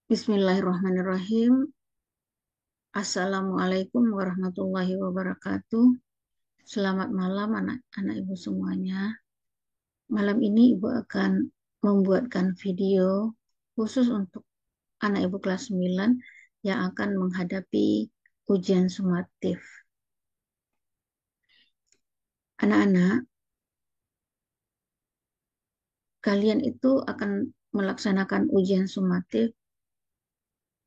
Bismillahirrahmanirrahim. Assalamualaikum warahmatullahi wabarakatuh. Selamat malam anak-anak ibu semuanya. Malam ini ibu akan membuatkan video khusus untuk anak ibu kelas 9 yang akan menghadapi ujian sumatif. Anak-anak, kalian itu akan melaksanakan ujian sumatif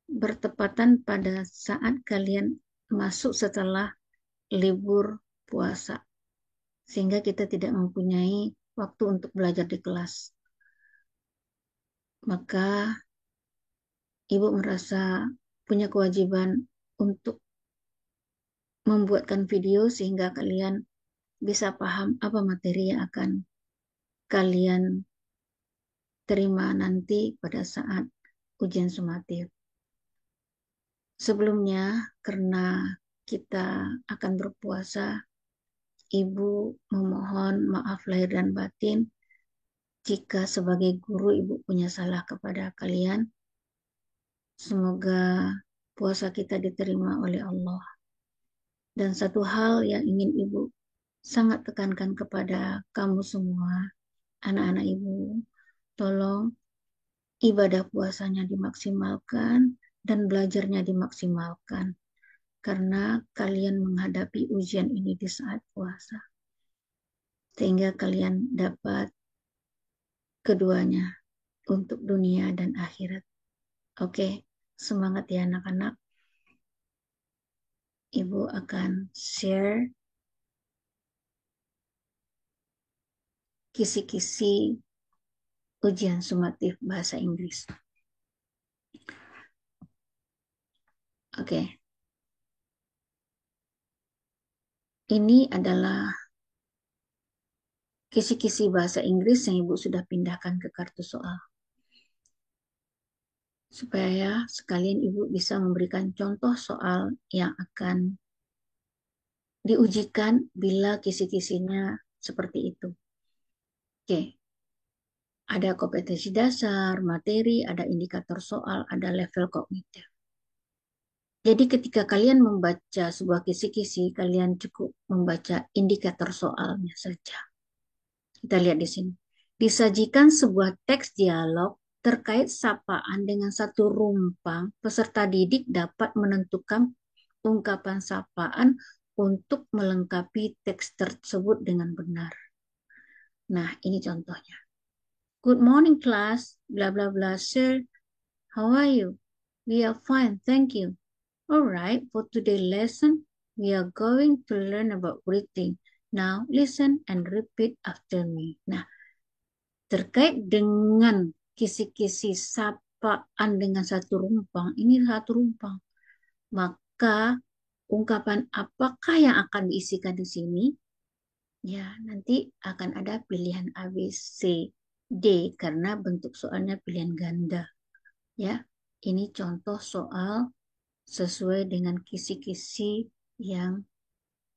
bertepatan pada saat kalian masuk setelah libur puasa, sehingga kita tidak mempunyai waktu untuk belajar di kelas. Maka ibu merasa punya kewajiban untuk membuatkan video sehingga kalian bisa paham apa materi yang akan kalian terima nanti pada saat ujian sumatif. Sebelumnya, karena kita akan berpuasa, ibu memohon maaf lahir dan batin jika sebagai guru ibu punya salah kepada kalian. Semoga puasa kita diterima oleh Allah. Dan satu hal yang ingin ibu sangat tekankan kepada kamu semua, anak-anak ibu, tolong ibadah puasanya dimaksimalkan dan belajarnya dimaksimalkan. Karena kalian menghadapi ujian ini di saat puasa. Sehingga kalian dapat keduanya untuk dunia dan akhirat. Oke, semangat ya anak-anak. Ibu akan share kisi-kisi ujian sumatif bahasa Inggris. Oke, ini adalah kisi-kisi bahasa Inggris yang Ibu sudah pindahkan ke kartu soal. Supaya sekalian Ibu bisa memberikan contoh soal yang akan diujikan bila kisi-kisinya seperti itu. Oke, ada kompetensi dasar, materi, ada indikator soal, ada level kognitif. Jadi ketika kalian membaca sebuah kisi-kisi, kalian cukup membaca indikator soalnya saja. Kita lihat di sini. Disajikan sebuah teks dialog terkait sapaan dengan satu rumpang, peserta didik dapat menentukan ungkapan sapaan untuk melengkapi teks tersebut dengan benar. Nah, ini contohnya. Good morning class, bla bla bla, sir. How are you? We are fine, thank you. Alright, for today's lesson, we are going to learn about breathing. Now, listen and repeat after me. Nah, terkait dengan kisi-kisi sapaan dengan satu rumpang, ini satu rumpang. Maka ungkapan apakah yang akan diisikan di sini? Ya, nanti akan ada pilihan A, B, C, D karena bentuk soalnya pilihan ganda. Ya, ini contoh soal sesuai dengan kisi-kisi yang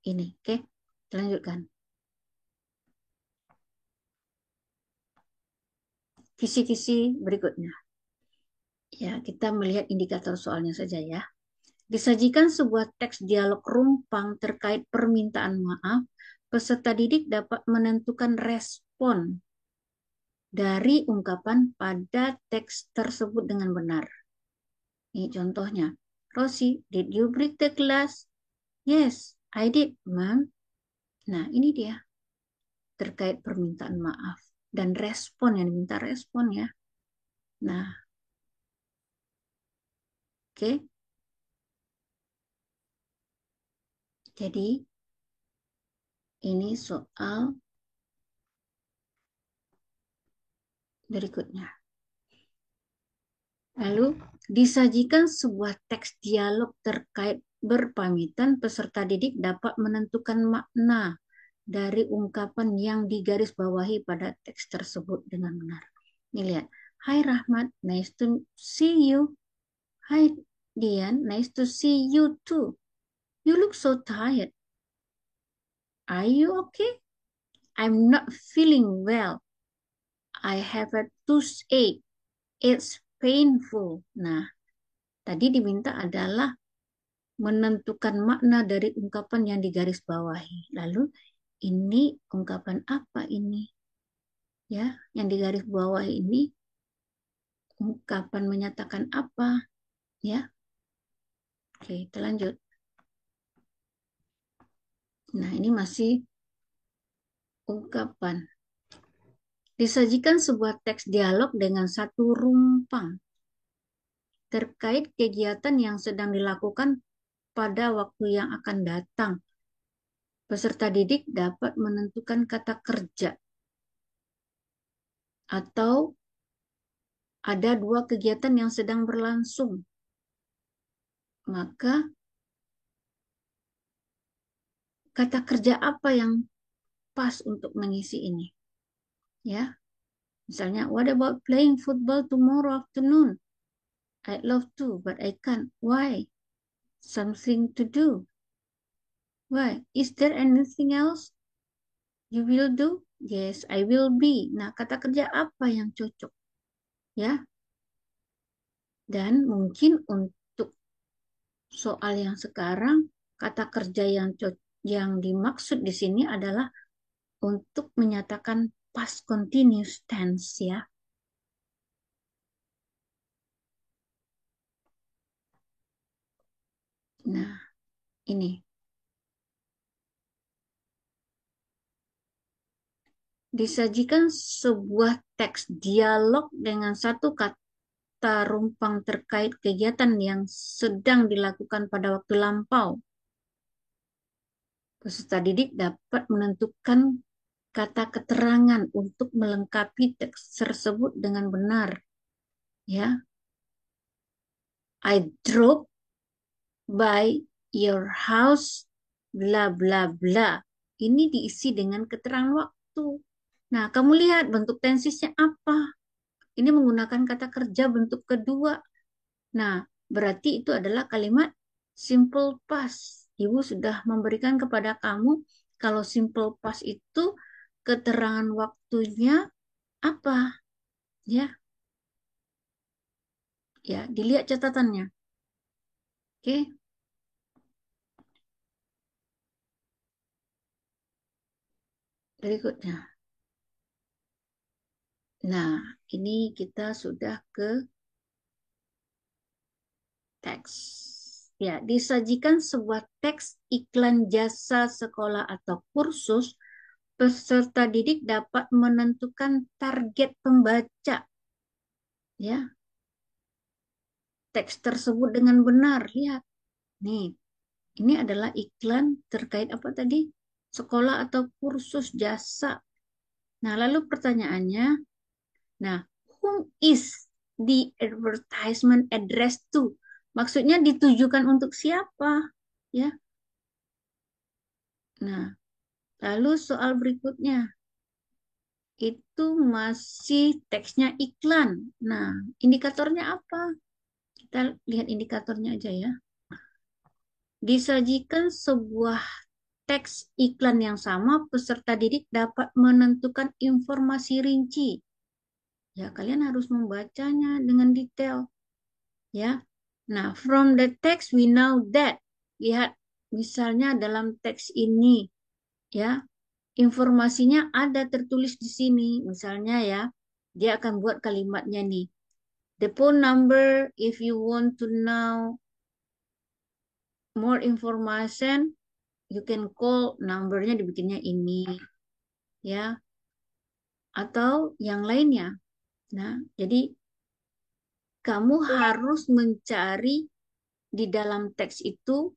ini. Oke, kita lanjutkan. Kisi-kisi berikutnya. Ya, kita melihat indikator soalnya saja ya. Disajikan sebuah teks dialog rumpang terkait permintaan maaf, peserta didik dapat menentukan respon dari ungkapan pada teks tersebut dengan benar. Ini contohnya. Rosie, did you break the glass? Yes, I did, Ma'am. Nah, ini dia. Terkait permintaan maaf. Dan respon yang diminta respon ya. Nah, oke. Jadi, ini soal berikutnya. Lalu, disajikan sebuah teks dialog terkait berpamitan, peserta didik dapat menentukan makna dari ungkapan yang digarisbawahi pada teks tersebut dengan benar. Ini lihat. Hai Rahmat, nice to see you. Hai Dian, nice to see you too. You look so tired. Are you okay? I'm not feeling well. I have a toothache. It's painful. Nah, tadi diminta adalah menentukan makna dari ungkapan yang digarisbawahi. Lalu ini ungkapan apa ini? Ya, yang digarisbawahi ini ungkapan menyatakan apa? Ya, oke, kita lanjut. Nah, ini masih ungkapan. Disajikan sebuah teks dialog dengan satu rumpang terkait kegiatan yang sedang dilakukan pada waktu yang akan datang. Peserta didik dapat menentukan kata kerja atau ada dua kegiatan yang sedang berlangsung. Maka kata kerja apa yang pas untuk mengisi ini? Ya, misalnya, what about playing football tomorrow afternoon? I'd love to, but I can't. Why? Something to do. Why? Is there anything else you will do? Yes, I will be. Nah, kata kerja apa yang cocok? Ya, dan mungkin untuk soal yang sekarang, kata kerja yang dimaksud di sini adalah untuk menyatakan past continuous tense ya. Nah, ini disajikan sebuah teks dialog dengan satu kata rumpang terkait kegiatan yang sedang dilakukan pada waktu lampau. Peserta didik dapat menentukan kata keterangan untuk melengkapi teks tersebut dengan benar. Ya, I drove by your house, bla bla bla. Ini diisi dengan keterangan waktu. Nah, kamu lihat bentuk tensisnya apa? Ini menggunakan kata kerja bentuk kedua. Nah, berarti itu adalah kalimat simple past. Ibu sudah memberikan kepada kamu kalau simple past itu keterangan waktunya apa? Ya, ya, dilihat catatannya. Oke, berikutnya. Nah, ini kita sudah ke teks. Ya, disajikan sebuah teks iklan jasa sekolah atau kursus, peserta didik dapat menentukan target pembaca. Ya, teks tersebut dengan benar. Lihat, nih, ini adalah iklan terkait apa tadi? Sekolah atau kursus jasa. Nah, lalu pertanyaannya, nah, whom is the advertisement address to? Maksudnya ditujukan untuk siapa? Ya. Nah, lalu soal berikutnya itu masih teksnya iklan. Nah, indikatornya apa? Kita lihat indikatornya aja ya. Disajikan sebuah teks iklan yang sama, peserta didik dapat menentukan informasi rinci. Ya, kalian harus membacanya dengan detail. Ya. Nah, from the text we know that. Lihat, misalnya dalam teks ini, ya, informasinya ada tertulis di sini. Misalnya ya, dia akan buat kalimatnya nih. The phone number if you want to know more information, you can call, numbernya dibikinnya ini, ya, atau yang lainnya. Nah, jadi kamu harus mencari di dalam teks itu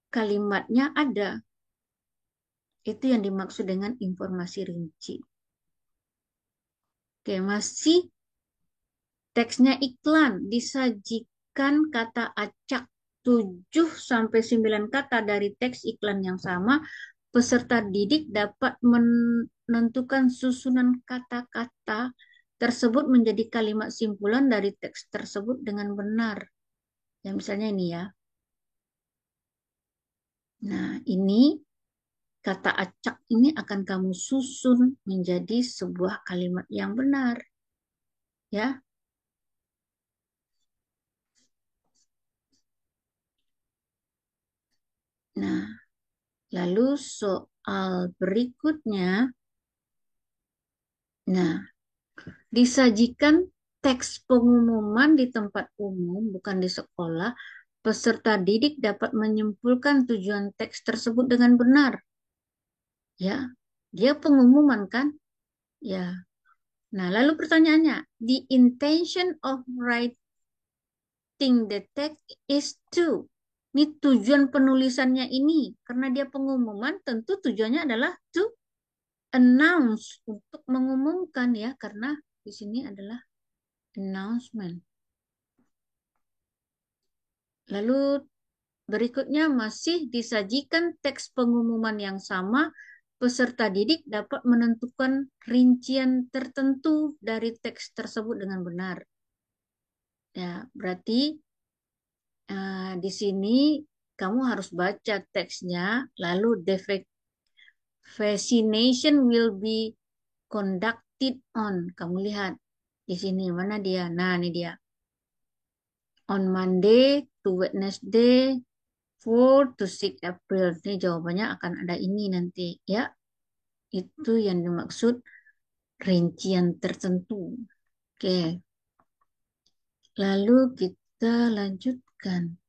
kalimatnya ada. Itu yang dimaksud dengan informasi rinci. Oke, masih teksnya iklan, disajikan kata acak 7 sampai 9 kata dari teks iklan yang sama, peserta didik dapat menentukan susunan kata-kata tersebut menjadi kalimat simpulan dari teks tersebut dengan benar. Ya, misalnya ini ya. Nah, ini kata acak ini akan kamu susun menjadi sebuah kalimat yang benar. Ya. Lalu soal berikutnya, nah, disajikan teks pengumuman di tempat umum, bukan di sekolah. Peserta didik dapat menyimpulkan tujuan teks tersebut dengan benar. Ya, dia pengumuman kan? Ya. Nah, lalu pertanyaannya, the intention of writing the text is to. Ini tujuan penulisannya ini, karena dia pengumuman, tentu tujuannya adalah to announce, untuk mengumumkan ya, karena di sini adalah announcement. Lalu berikutnya masih disajikan teks pengumuman yang sama, peserta didik dapat menentukan rincian tertentu dari teks tersebut dengan benar. Ya, berarti di sini kamu harus baca teksnya, lalu the vaccination will be conducted on. Kamu lihat di sini mana dia? Nah, ini dia. On Monday to Wednesday 4 to 6 April. Ini jawabannya akan ada ini nanti ya. Itu yang dimaksud rincian tertentu. Oke. Lalu kita lanjutkan.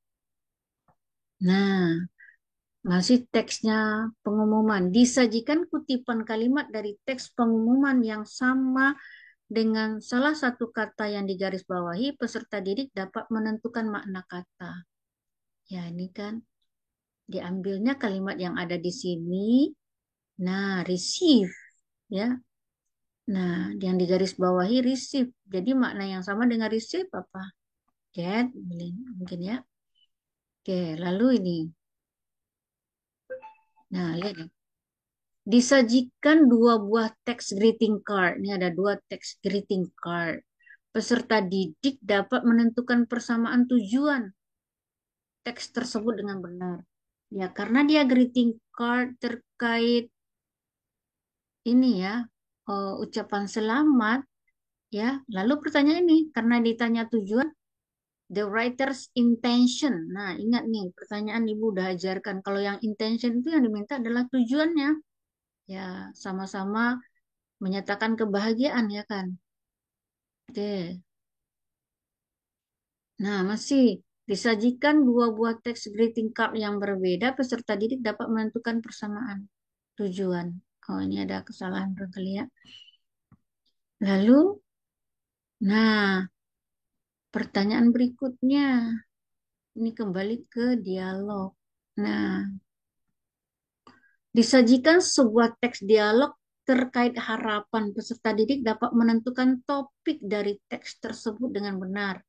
Nah, masih teksnya pengumuman. Disajikan kutipan kalimat dari teks pengumuman yang sama dengan salah satu kata yang digarisbawahi, peserta didik dapat menentukan makna kata. Ya, ini kan diambilnya kalimat yang ada di sini. Nah, receive ya. Nah, yang digarisbawahi receive. Jadi makna yang sama dengan receive apa? Get, mungkin ya. Oke, lalu ini. Nah, lihat nih. Disajikan dua buah teks greeting card. Ini ada dua teks greeting card. Peserta didik dapat menentukan persamaan tujuan teks tersebut dengan benar. Ya, karena dia greeting card terkait ini ya, ucapan selamat, ya. Lalu pertanyaan ini, karena ditanya tujuan, the writer's intention. Nah, ingat nih, pertanyaan Ibu udah ajarkan. Kalau yang intention itu yang diminta adalah tujuannya. Ya, sama-sama menyatakan kebahagiaan ya kan. Oke. Nah, masih disajikan dua buah teks greeting card yang berbeda, peserta didik dapat menentukan persamaan tujuan. Oh, ini ada kesalahan barangkali ya. Lalu, nah, pertanyaan berikutnya. Ini kembali ke dialog. Nah, disajikan sebuah teks dialog terkait harapan, peserta didik dapat menentukan topik dari teks tersebut dengan benar.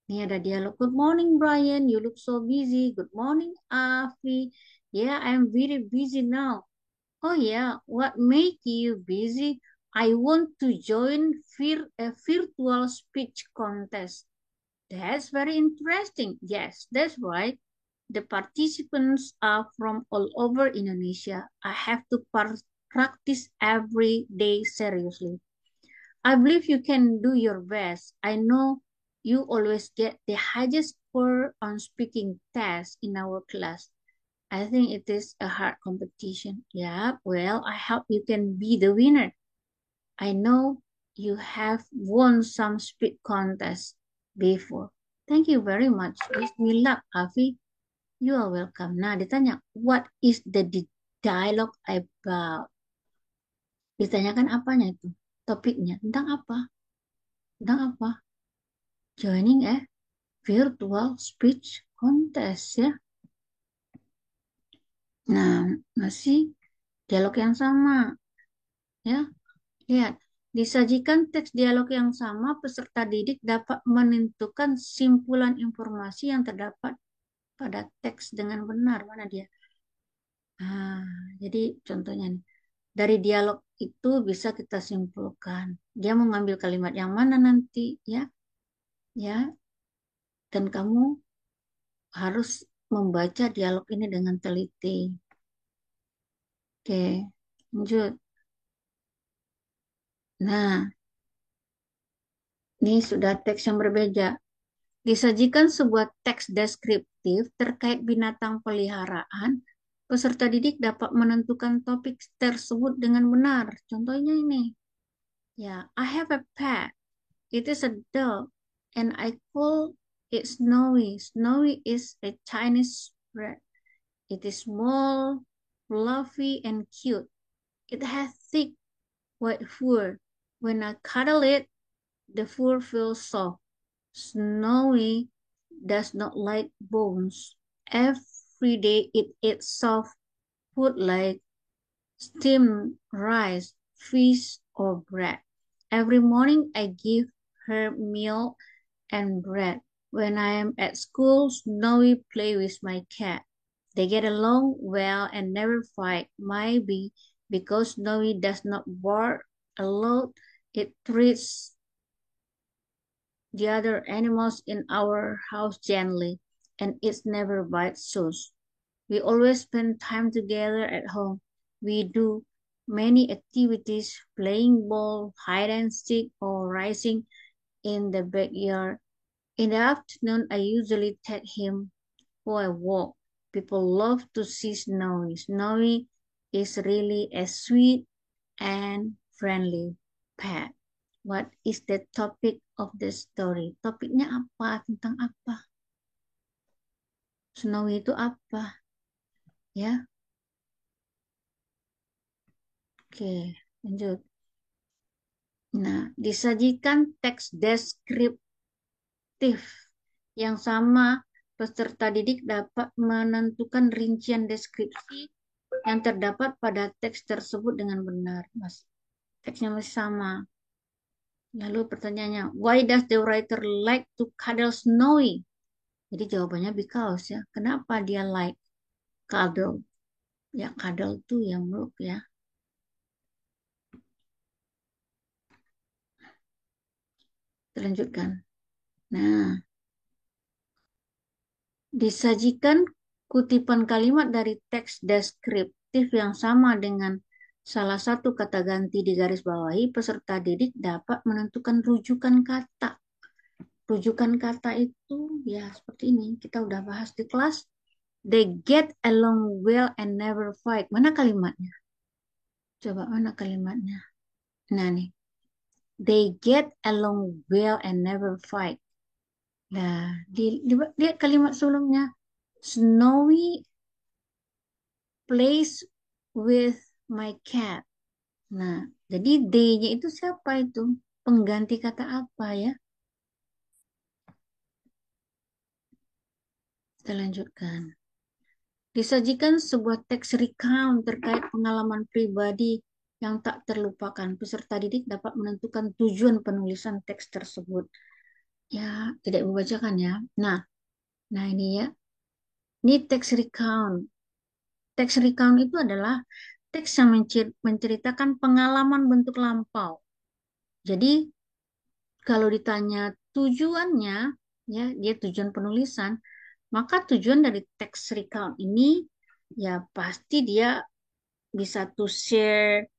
Ini ada dialog. Good morning, Brian. You look so busy. Good morning, Afi. Yeah, I'm very busy now. Oh yeah, what make you busy? I want to join a virtual speech contest. That's very interesting. Yes, that's right. The participants are from all over Indonesia. I have to practice every day seriously. I believe you can do your best. I know you always get the highest score on speaking tests in our class. I think it is a hard competition. Yeah, well, I hope you can be the winner. I know you have won some speech contests before. Thank you very much. Wish me luck, Afi. You are welcome. Nah, ditanya, what is the dialogue about? Ditanyakan apanya itu? Topiknya tentang apa? Tentang apa? Joining a virtual speech contest ya. Nah, masih dialog yang sama ya. Lihat, disajikan teks dialog yang sama, peserta didik dapat menentukan simpulan informasi yang terdapat pada teks dengan benar. Mana dia? Nah, jadi contohnya nih, dari dialog itu bisa kita simpulkan. Dia mau ngambil kalimat yang mana nanti ya, ya. Dan kamu harus membaca dialog ini dengan teliti. Oke, lanjut. Nah, ini sudah teks yang berbeda. Disajikan sebuah teks deskriptif terkait binatang peliharaan. Peserta didik dapat menentukan topik tersebut dengan benar. Contohnya ini, ya, I have a pet. It is a dog, and I call it Snowy. Snowy is a Chinese rat. It is small, fluffy, and cute. It has thick white fur. When I cuddle it, the fur feels soft. Snowy does not like bones. Every day it eats soft food like steamed rice, fish, or bread. Every morning I give her milk and bread. When I am at school, Snowy play with my cat. They get along well and never fight. Maybe because Snowy does not bark a lot, it treats the other animals in our house gently, and it never bites shoes. We always spend time together at home. We do many activities, playing ball, hide and seek, or racing in the backyard. In the afternoon, I usually take him for a walk. People love to see Snowy. Snowy is really a sweet and friendly pet. What is the topic of the story? Topiknya apa? Tentang apa? Snowy itu apa? Ya, oke, lanjut. Nah, disajikan teks deskriptif yang sama, peserta didik dapat menentukan rincian deskripsi yang terdapat pada teks tersebut dengan benar. Mas, teksnya masih sama. Lalu pertanyaannya, why does the writer like to cuddle Snowy? Jadi jawabannya because ya. Kenapa dia like cuddle? Ya, cuddle tuh yang meluk ya. Kita lanjutkan. Nah, disajikan kutipan kalimat dari teks deskriptif yang sama dengan salah satu kata ganti di garis bawahi, peserta didik dapat menentukan rujukan kata. Rujukan kata itu ya seperti ini. Kita udah bahas di kelas. They get along well and never fight. Mana kalimatnya? Coba mana kalimatnya? Nah nih. They get along well and never fight. Nah, lihat kalimat sebelumnya. Snowy plays with my cat. Nah, jadi they-nya itu siapa itu? Pengganti kata apa ya? Kita lanjutkan. Disajikan sebuah teks recount terkait pengalaman pribadi yang tak terlupakan. Peserta didik dapat menentukan tujuan penulisan teks tersebut. Ya, tidak membacakan ya. Nah ini ya. Ini teks recount. Teks recount itu adalah teks yang menceritakan pengalaman bentuk lampau. Jadi kalau ditanya tujuannya, ya dia tujuan penulisan, maka tujuan dari teks recount ini ya pasti dia bisa to share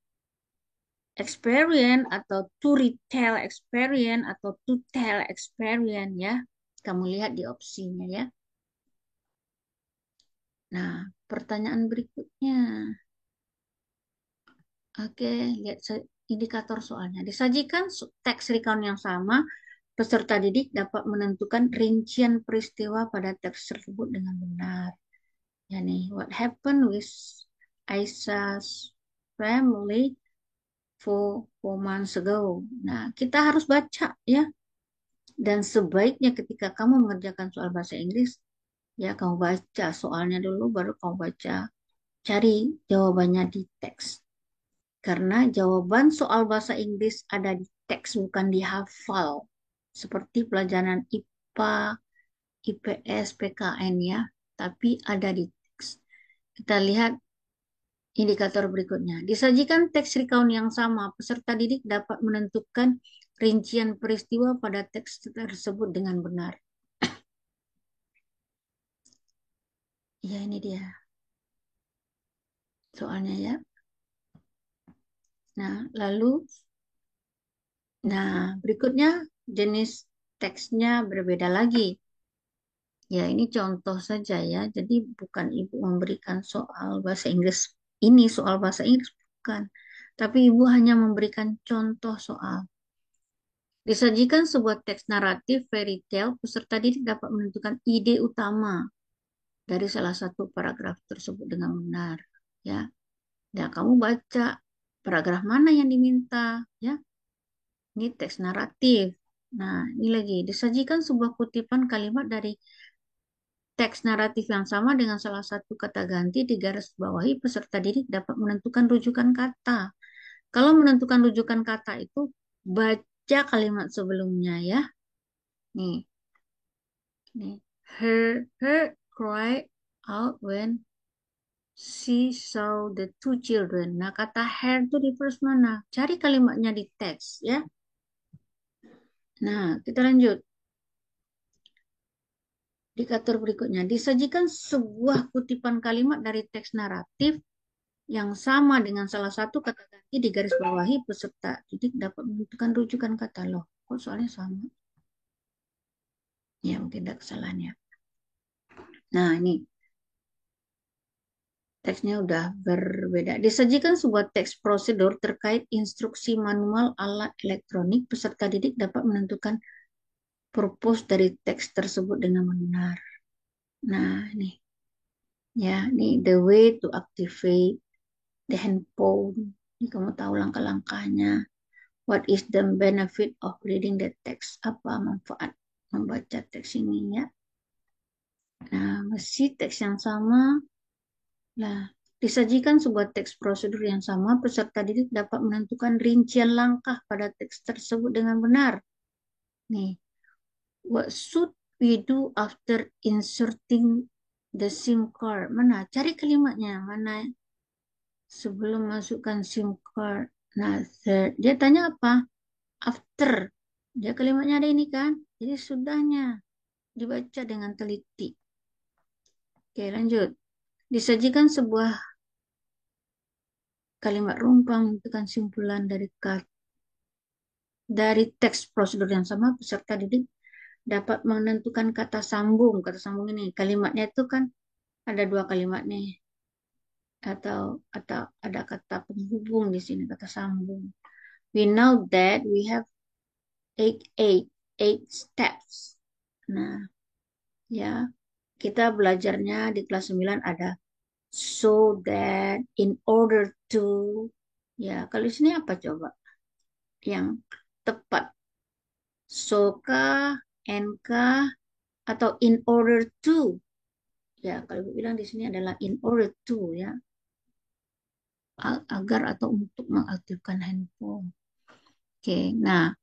experience atau to retell experience atau to tell experience ya. Kamu lihat di opsinya ya. Nah, pertanyaan berikutnya. Oke, lihat indikator soalnya. Disajikan teks recount yang sama, peserta didik dapat menentukan rincian peristiwa pada teks tersebut dengan benar. Ya nih, what happened with Aisyah's family four months ago. Nah, kita harus baca ya. Dan sebaiknya ketika kamu mengerjakan soal bahasa Inggris, ya kamu baca soalnya dulu, baru kamu baca, cari jawabannya di teks. Karena jawaban soal bahasa Inggris ada di teks, bukan dihafal. Seperti pelajaran IPA, IPS, PKN ya. Tapi ada di teks. Kita lihat indikator berikutnya. Disajikan teks recount yang sama, peserta didik dapat menentukan rincian peristiwa pada teks tersebut dengan benar. Ya, ini dia soalnya ya. Nah, berikutnya jenis teksnya berbeda lagi. Ya, ini contoh saja ya. Jadi bukan ibu memberikan soal bahasa Inggris. Ini soal bahasa Inggris bukan. Tapi ibu hanya memberikan contoh soal. Disajikan sebuah teks naratif fairy tale, peserta didik dapat menentukan ide utama dari salah satu paragraf tersebut dengan benar. Ya, ya kamu baca paragraf mana yang diminta. Ya, ini teks naratif. Nah, ini lagi disajikan sebuah kutipan kalimat dari teks naratif yang sama dengan salah satu kata ganti di garis bawahi, peserta didik dapat menentukan rujukan kata. Kalau menentukan rujukan kata itu, baca kalimat sebelumnya ya. Nih, nih. Her cried out when she saw the two children. Nah, kata her itu di first mana? Cari kalimatnya di teks ya. Nah, kita lanjut. Indikator berikutnya, disajikan sebuah kutipan kalimat dari teks naratif yang sama dengan salah satu kata ganti di garis bawahi, peserta didik dapat menentukan rujukan kata loh. Kok soalnya sama? Ya mungkin ada kesalahannya. Nah ini teksnya udah berbeda. Disajikan sebuah teks prosedur terkait instruksi manual alat elektronik, peserta didik dapat menentukan purpose dari teks tersebut dengan benar. Nah ini ya, ini the way to activate the handphone. Ini kamu tahu langkah-langkahnya. What is the benefit of reading the text? Apa manfaat membaca teks ini ya? Nah, masih teks yang sama. Nah, disajikan sebuah teks prosedur yang sama, peserta didik dapat menentukan rincian langkah pada teks tersebut dengan benar. Nih, what should we do after inserting the SIM card? Mana? Cari kalimatnya. Mana sebelum masukkan SIM card? Nah, dia tanya apa? After. Dia kalimatnya ada ini kan? Jadi sudahnya dibaca dengan teliti. Oke, lanjut. Disajikan sebuah kalimat rumpang itu kan simpulan dari teks prosedur yang sama, peserta didik dapat menentukan kata sambung. Kata sambung ini kalimatnya itu kan ada dua kalimat nih, atau ada kata penghubung di sini, kata sambung. We know that we have eight steps. Nah, ya, kita belajarnya di kelas 9 ada so that, in order to. Ya, kalau di sini apa coba yang tepat? So kah, and kah, atau in order to? Ya, kalau ibu bilang di sini adalah in order to ya, agar atau untuk mengaktifkan handphone. Oke, nah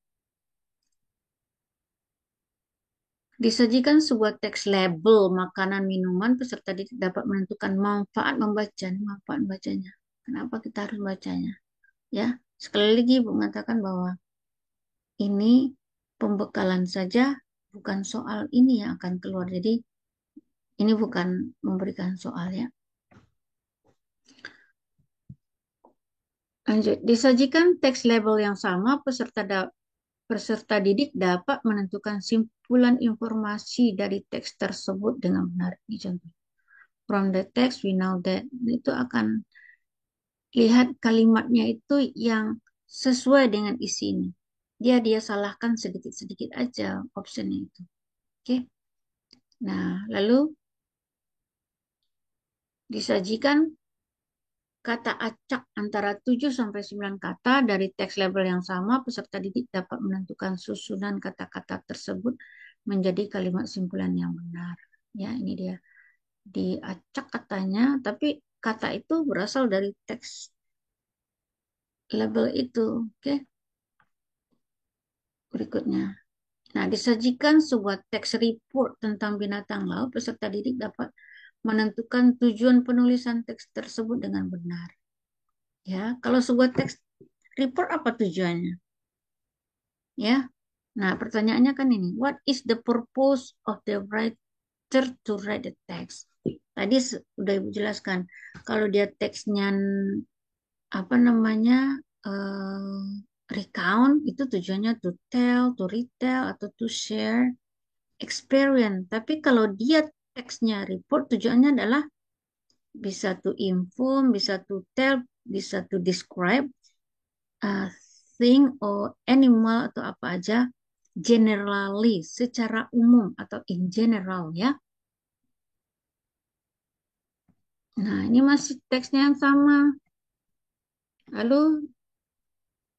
disajikan sebuah teks label makanan minuman, peserta didik dapat menentukan manfaat membaca. Manfaat membacanya. Kenapa kita harus bacanya? Ya, sekali lagi ibu mengatakan bahwa ini pembekalan saja, bukan soal ini yang akan keluar. Jadi ini bukan memberikan soal ya. Lanjut, disajikan teks label yang sama, peserta didik dapat menentukan simpulan informasi dari teks tersebut dengan benar. Ini contoh. From the text we know that, itu akan lihat kalimatnya itu yang sesuai dengan isi ini. Dia salahkan sedikit-sedikit aja optionnya itu. Oke. Nah, lalu disajikan kata acak antara 7 sampai 9 kata dari teks label yang sama, peserta didik dapat menentukan susunan kata-kata tersebut menjadi kalimat simpulan yang benar. Ya, ini dia. Diacak katanya, tapi kata itu berasal dari teks label itu. Oke, berikutnya. Nah, disajikan sebuah teks report tentang binatang laut, peserta didik dapat menentukan tujuan penulisan teks tersebut dengan benar. Ya, kalau sebuah teks report apa tujuannya? Ya. Nah, pertanyaannya kan ini, what is the purpose of the writer to write the text? Tadi sudah Ibu jelaskan, kalau dia teksnya apa namanya recount itu tujuannya to tell, to retell atau to share. experience. Tapi kalau dia teksnya report, tujuannya adalah bisa to inform, bisa to tell, bisa to describe a thing or animal atau apa aja generally, secara umum atau in general ya. Nah, ini masih teksnya yang sama. Lalu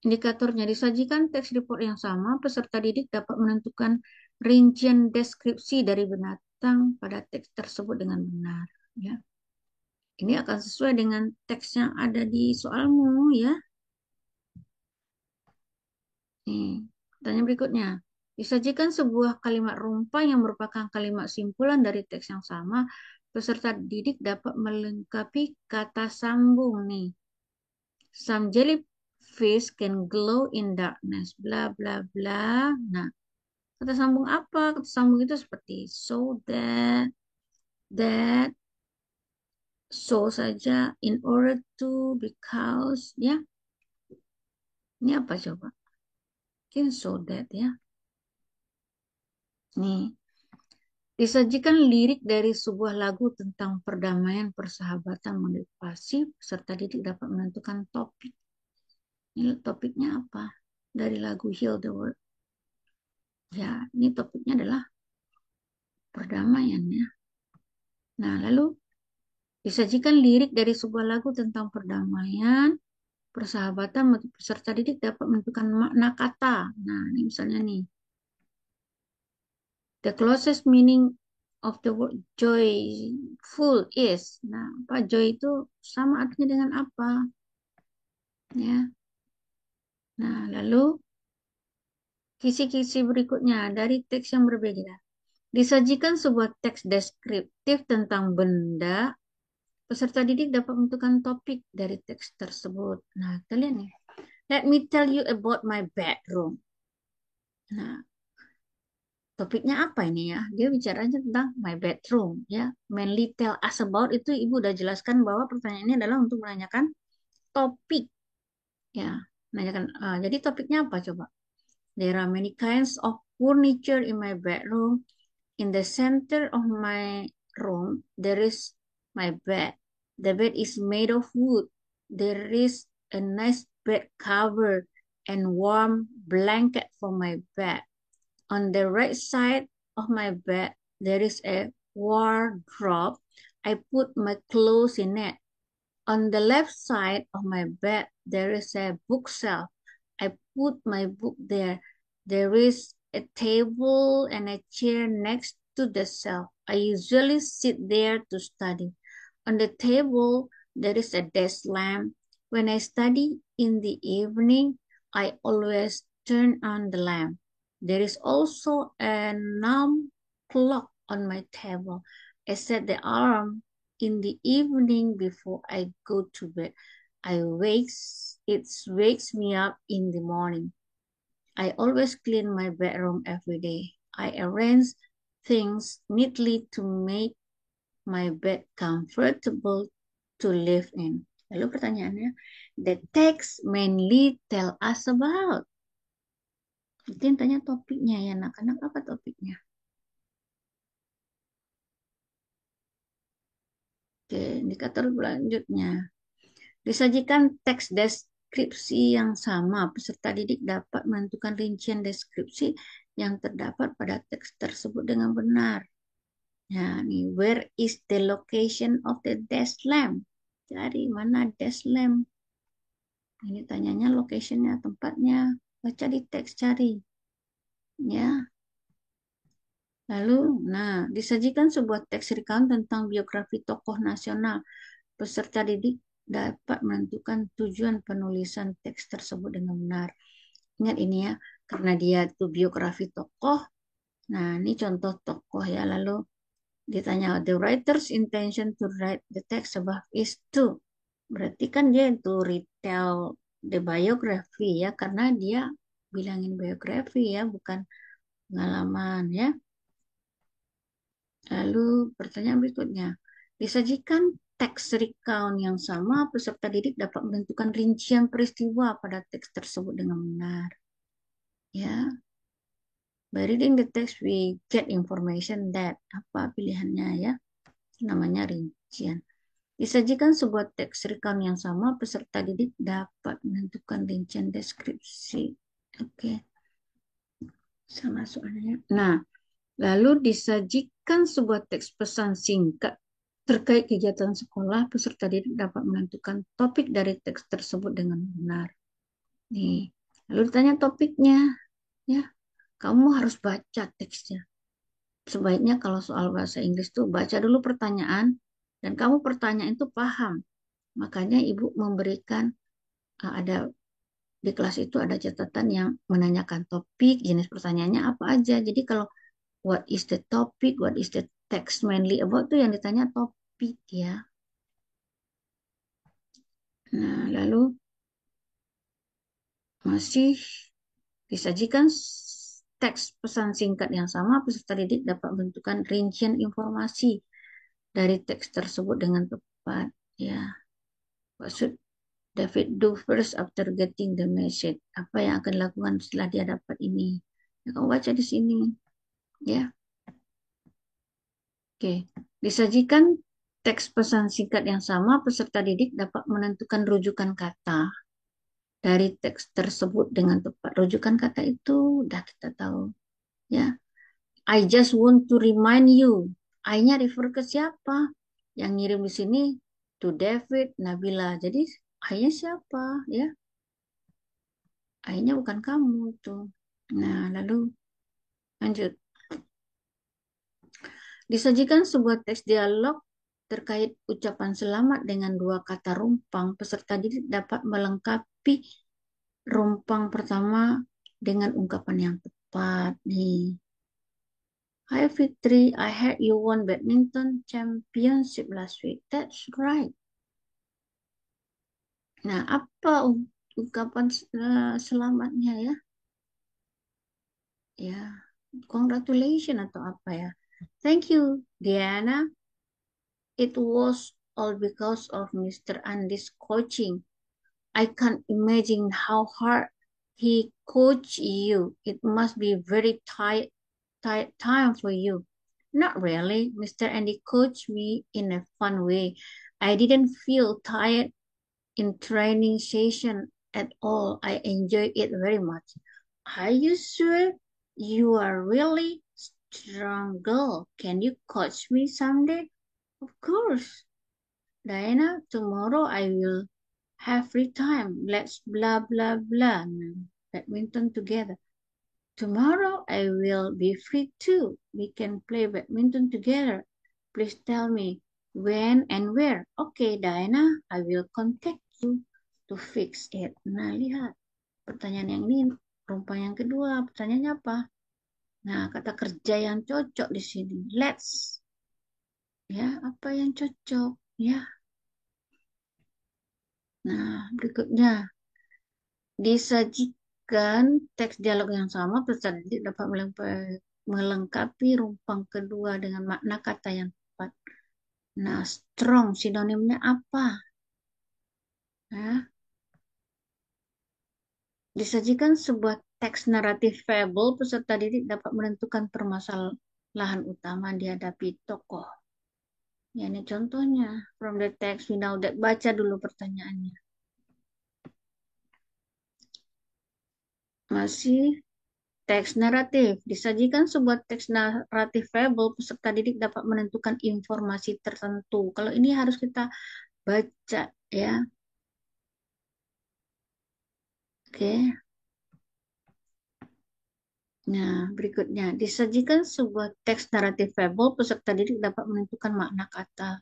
indikatornya disajikan teks report yang sama, peserta didik dapat menentukan rincian deskripsi dari binatang pada teks tersebut dengan benar. Ya, ini akan sesuai dengan teks yang ada di soalmu ya. Nih, pertanyaan berikutnya. Disajikan sebuah kalimat rumpah yang merupakan kalimat simpulan dari teks yang sama. Peserta didik dapat melengkapi kata sambung nih. Some jellyfish can glow in darkness. Bla bla bla. Nah, kata sambung apa? Kata sambung itu seperti so that, so saja, in order to, because, ya. Ini apa coba? Mungkin so that ya. Nih, disajikan lirik dari sebuah lagu tentang perdamaian, persahabatan, motivasi. Peserta didik dapat menentukan topik. Ini topiknya apa? Dari lagu Heal the World. Ya, ini topiknya adalah perdamaian ya. Nah, lalu disajikan lirik dari sebuah lagu tentang perdamaian, persahabatan, peserta didik dapat menentukan makna kata. Nah, ini misalnya nih, the closest meaning of the word joyful is. Nah, apa joy itu sama artinya dengan apa? Ya. Nah, lalu kisi-kisi berikutnya dari teks yang berbeda. Disajikan sebuah teks deskriptif tentang benda, peserta didik dapat menentukan topik dari teks tersebut. Nah, kalian nih. Let me tell you about my bedroom. Nah, topiknya apa ini ya? Dia bicaranya tentang my bedroom ya. Mainly tell us about itu ibu udah jelaskan bahwa pertanyaan ini adalah untuk menanyakan topik ya. Menanyakan jadi topiknya apa coba? There are many kinds of furniture in my bedroom. In the center of my room there is my bed. The bed is made of wood. There is a nice bed cover and warm blanket for my bed. On the right side of my bed, there is a wardrobe. I put my clothes in it. On the left side of my bed, there is a bookshelf. I put my book there. There is a table and a chair next to the shelf. I usually sit there to study. On the table, there is a desk lamp. When I study in the evening, I always turn on the lamp. There is also a alarm clock on my table. I set the alarm in the evening before I go to bed. It wakes me up in the morning. I always clean my bedroom every day. I arrange things neatly to make my bed comfortable to live in. Lalu pertanyaannya, the text mainly tell us about. Itu yang tanya topiknya ya, anak-anak apa topiknya? Oke, indikator selanjutnya. Disajikan teks deskripsi yang sama, peserta didik dapat menentukan rincian deskripsi yang terdapat pada teks tersebut dengan benar. Ya, nih, where is the location of the desk lamp? Cari mana desk lamp? Ini tanyanya locationnya, tempatnya. Baca di teks, cari. Ya, lalu, nah, disajikan sebuah teks recount tentang biografi tokoh nasional. Peserta didik dapat menentukan tujuan penulisan teks tersebut dengan benar. Ingat ini ya, karena dia itu biografi tokoh. Nah, ini contoh tokoh ya. Lalu ditanya, the writer's intention to write the text above is to. Berarti kan dia itu retell the biography ya, karena dia bilangin biografi ya, bukan pengalaman ya. Lalu pertanyaan berikutnya, disajikan teks recount yang sama, peserta didik dapat menentukan rincian peristiwa pada teks tersebut dengan benar. Ya, By reading the text, we get information that. Apa pilihannya ya? Namanya rincian. Disajikan sebuah teks recount yang sama, peserta didik dapat menentukan rincian deskripsi. Oke, sama soalnya. Nah, lalu disajikan sebuah teks pesan singkat terkait kegiatan sekolah, peserta didik dapat menentukan topik dari teks tersebut dengan benar. Nih, lalu ditanya topiknya, ya, kamu harus baca teksnya. Sebaiknya kalau soal bahasa Inggris tuh baca dulu pertanyaan dan kamu pertanyaan itu paham. Makanya ibu memberikan ada di kelas itu ada catatan yang menanyakan topik, jenis pertanyaannya apa aja. Jadi kalau what is the topic, what is the text mainly about tuh yang ditanya topik ya. Nah, lalu masih disajikan teks pesan singkat yang sama, peserta didik dapat menentukan rincian informasi dari teks tersebut dengan tepat. Ya, what should David do first after getting the message? Apa yang akan dilakukan setelah dia dapat ini? Ya, kamu baca di sini. Ya, oke. Disajikan teks pesan singkat yang sama, peserta didik dapat menentukan rujukan kata dari teks tersebut dengan tepat. Rujukan kata itu udah kita tahu. Ya, I just want to remind you. I-nya refer ke siapa? Yang ngirim di sini to David, Nabila. Jadi I-nya siapa? Ya, I-nya bukan kamu tuh. Nah, lalu lanjut. Disajikan sebuah teks dialog terkait ucapan selamat dengan dua kata rumpang. Peserta didik dapat melengkapi rumpang pertama dengan ungkapan yang tepat. Nih. Hi Fitri, I heard you won badminton championship last week. That's right. Nah, apa ungkapan selamatnya ya? Ya, congratulations atau apa ya? Thank you, Diana. It was all because of Mr. Andy's coaching. I can't imagine how hard he coached you. It must be very tired time for you. Not really. Mr. Andy coached me in a fun way. I didn't feel tired in training session at all. I enjoyed it very much. Are you sure you are really strong girl? Can you coach me someday? Of course. Diana, tomorrow I will have free time. Let's blah blah blah. Badminton together. Tomorrow I will be free too. We can play badminton together. Please tell me when and where. Okay, Diana, I will contact you to fix it. Nah, lihat. Pertanyaan yang ini, rumpang yang kedua. Pertanyaannya apa? Nah, kata kerja yang cocok di sini. Let's. Ya, apa yang cocok? Ya. Nah, berikutnya. Disajikan teks dialog yang sama, peserta didik dapat melengkapi rumpang kedua dengan makna kata yang tepat. Nah, strong sinonimnya apa? Nah, disajikan sebuah teks naratif fable, peserta didik dapat menentukan permasalahan utama dihadapi tokoh. Ya, ini contohnya. From the text we know that. Baca dulu pertanyaannya. Masih teks naratif. Disajikan sebuah teks naratif fable, peserta didik dapat menentukan informasi tertentu. Kalau ini harus kita baca ya. Oke. Nah, berikutnya. Disajikan sebuah teks naratif fable, peserta didik dapat menentukan makna kata.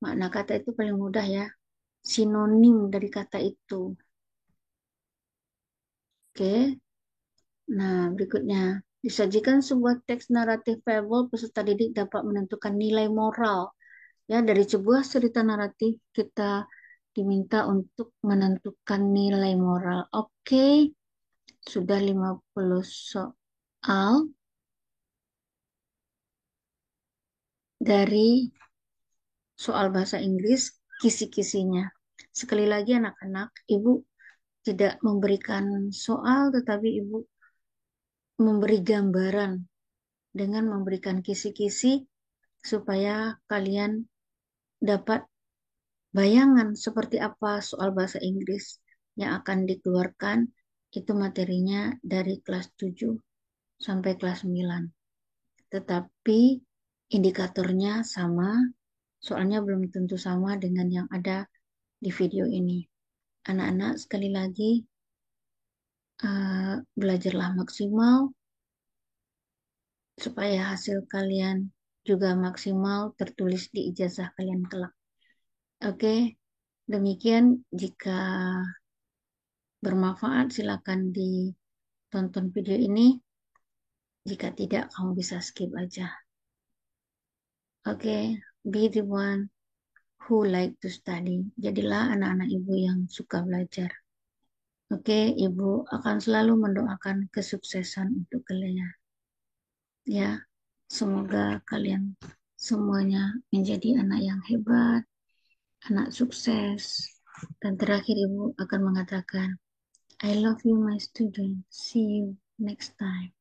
Makna kata itu paling mudah ya. Sinonim dari kata itu. Oke. Nah, berikutnya. Disajikan sebuah teks naratif fable, peserta didik dapat menentukan nilai moral. Ya, dari sebuah cerita naratif kita diminta untuk menentukan nilai moral. Oke, sudah 50 soal dari soal bahasa Inggris, kisi-kisinya. Sekali lagi anak-anak, Ibu tidak memberikan soal, tetapi Ibu memberi gambaran dengan memberikan kisi-kisi supaya kalian dapat bayangan seperti apa soal bahasa Inggris yang akan dikeluarkan. Itu materinya dari kelas 7 sampai kelas 9. Tetapi indikatornya sama, soalnya belum tentu sama dengan yang ada di video ini. Anak-anak sekali lagi belajarlah maksimal supaya hasil kalian juga maksimal tertulis di ijazah kalian kelak. Oke, demikian jika bermanfaat silakan ditonton video ini. Jika tidak, kamu bisa skip aja. Oke, be the one who like to study. Jadilah anak-anak ibu yang suka belajar. Oke, ibu akan selalu mendoakan kesuksesan untuk kalian. Ya, semoga kalian semuanya menjadi anak yang hebat, anak sukses. Dan terakhir ibu akan mengatakan, I love you my student. See you next time.